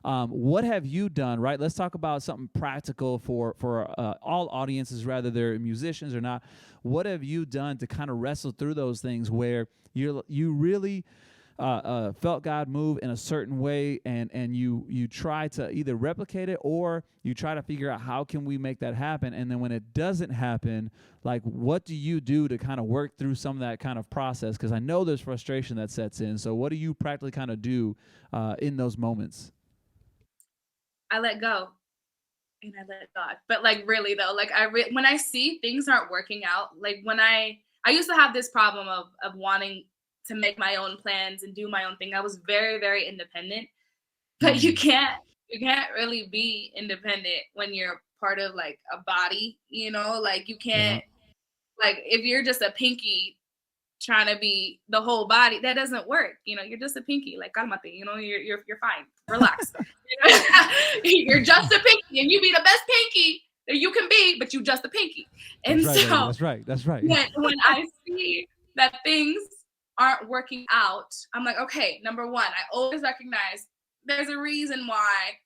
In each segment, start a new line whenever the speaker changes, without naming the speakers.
What have you done, right? Let's talk about something practical for all audiences, whether they're musicians or not. What have you done to kind of wrestle through those things where you really felt God move in a certain way, and you try to either replicate it or you try to figure out how can we make that happen, and then when it doesn't happen, like what do you do to kind of work through some of that kind of process? Because I know there's frustration that sets in. So what do you practically kind of do in those moments?
I let go and I let God. But like really though, like when I see things aren't working out, like when I used to have this problem of wanting to make my own plans and do my own thing. I was very, very independent. But
Mm.
you can't really be independent when you're part of like a body, you know? Like you
Yeah.
can't, like if you're just a pinky trying to be the whole body, that doesn't work. You know, you're just a pinky, like calmate, you know, you're fine. Relax. You're just a pinky and you be the best pinky that you can be, but you just a pinky.
That's
And
right, baby.
so
That's right. That's right.
when I see that things aren't working out, I'm like, okay, number one, I always recognize there's a reason why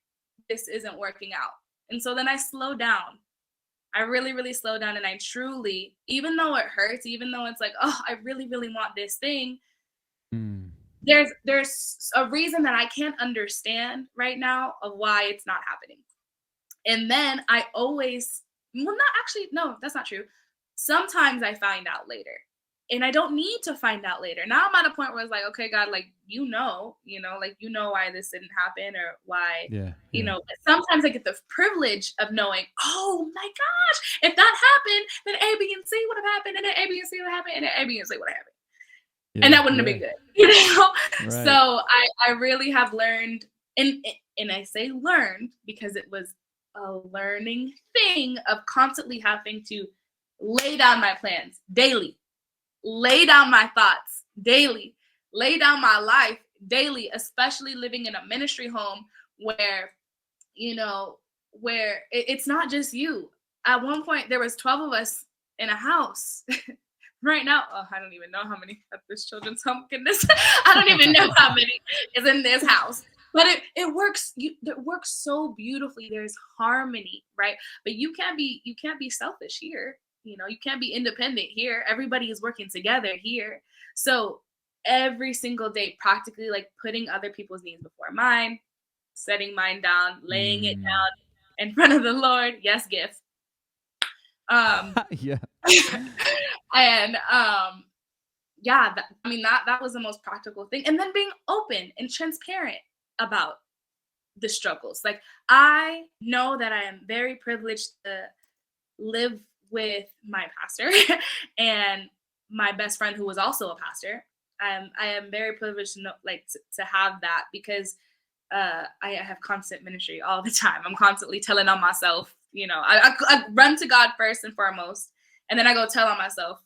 this isn't working out. And so then I slow down. I really, really slow down, and I truly, even though it hurts, even though it's like, oh, I really, really want this thing,
Mm.
there's a reason that I can't understand right now of why it's not happening. And then I always, well, not actually, no, that's not true. Sometimes I find out later. And I don't need to find out later. Now I'm at a point where it's like, okay, God, like, like, why this didn't happen or why,
Yeah. Yeah.
but sometimes I get the privilege of knowing, oh my gosh, if that happened, then A, B, and C would have happened, and then A, B, and C would have happened, and then A, B, and C would have happened. And
Yeah.
that wouldn't have
Yeah.
been good, you know? So
Right.
I really have learned, and I say learned because it was a learning thing of constantly having to lay down my plans daily, lay down my thoughts daily, lay down my life daily, especially living in a ministry home where, it's not just you. At one point, there was 12 of us in a house. Right now, oh, I don't even know how many at this children's home. Goodness, I don't even know how many is in this house. But it works. It works so beautifully. There's harmony, right? But you can't be selfish here. You can't be independent here. Everybody is working together here. So every single day, practically like putting other people's needs before mine, setting mine down, laying it
Mm.
down in front of the Lord. Yes, gift. Um,
Yeah.
and yeah, that was the most practical thing. And then being open and transparent about the struggles. Like I know that I am very privileged to live with my pastor and my best friend who was also a pastor. I am very privileged to know, like to have that because I have constant ministry all the time. I'm constantly telling on myself. I run to God first and foremost, and then I go tell on myself,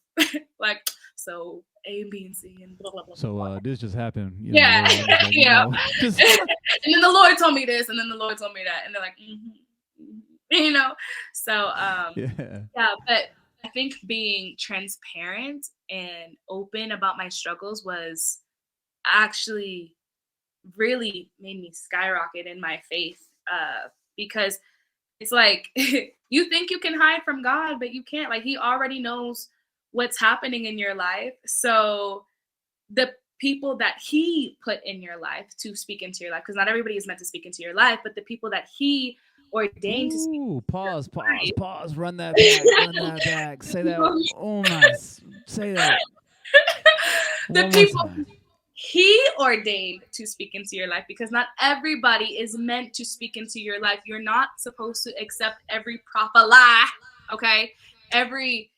like, so A, B, and C, and blah blah blah blah
So
blah.
this just happened.
Yeah,
Lord, just let you
yeah.
know. Just
And then the Lord told me this, and then the Lord told me that, and they're like, you know. So
yeah.
yeah, but I think being transparent and open about my struggles was actually really made me skyrocket in my faith because it's like you think you can hide from God, but you can't. Like he already knows what's happening in your life. So the people that he put in your life to speak into your life, because not everybody is meant to speak into your life, but the people that he ordained to speak
Ooh, pause, pause,
into
pause. Run that back. Run that back. Say that.
your life.
Oh my. Say that
The
one more
people
time.
he ordained to speak into your life, because not everybody is meant to speak into your life. You're not supposed to accept every prophecy, okay? Every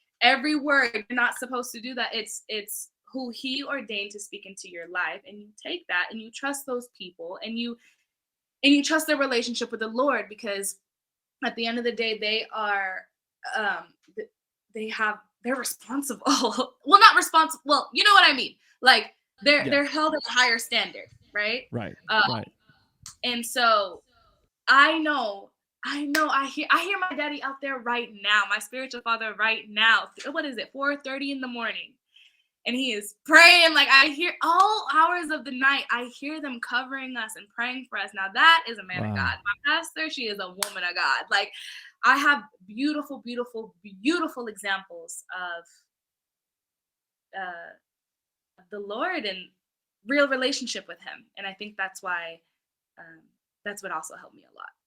word, you're not supposed to do that. It's who he ordained to speak into your life, and you take that and you trust those people, and you trust their relationship with the Lord, because at the end of the day they are um they're responsible. Well, not responsible, well, you know what I mean. Like
Yeah.
they're held at a higher standard, right?
Right.
uh,
Right.
and so I know I hear my daddy out there right now, my spiritual father right now. What is it, 4:30 in the morning, and he is praying. Like, I hear all hours of the night, I hear them covering us and praying for us. Now that is a man of
Wow.
God. My pastor, she is a woman of God. Like, I have beautiful, beautiful, beautiful examples of the Lord and real relationship with him. And I think that's why, that's what also helped me a lot.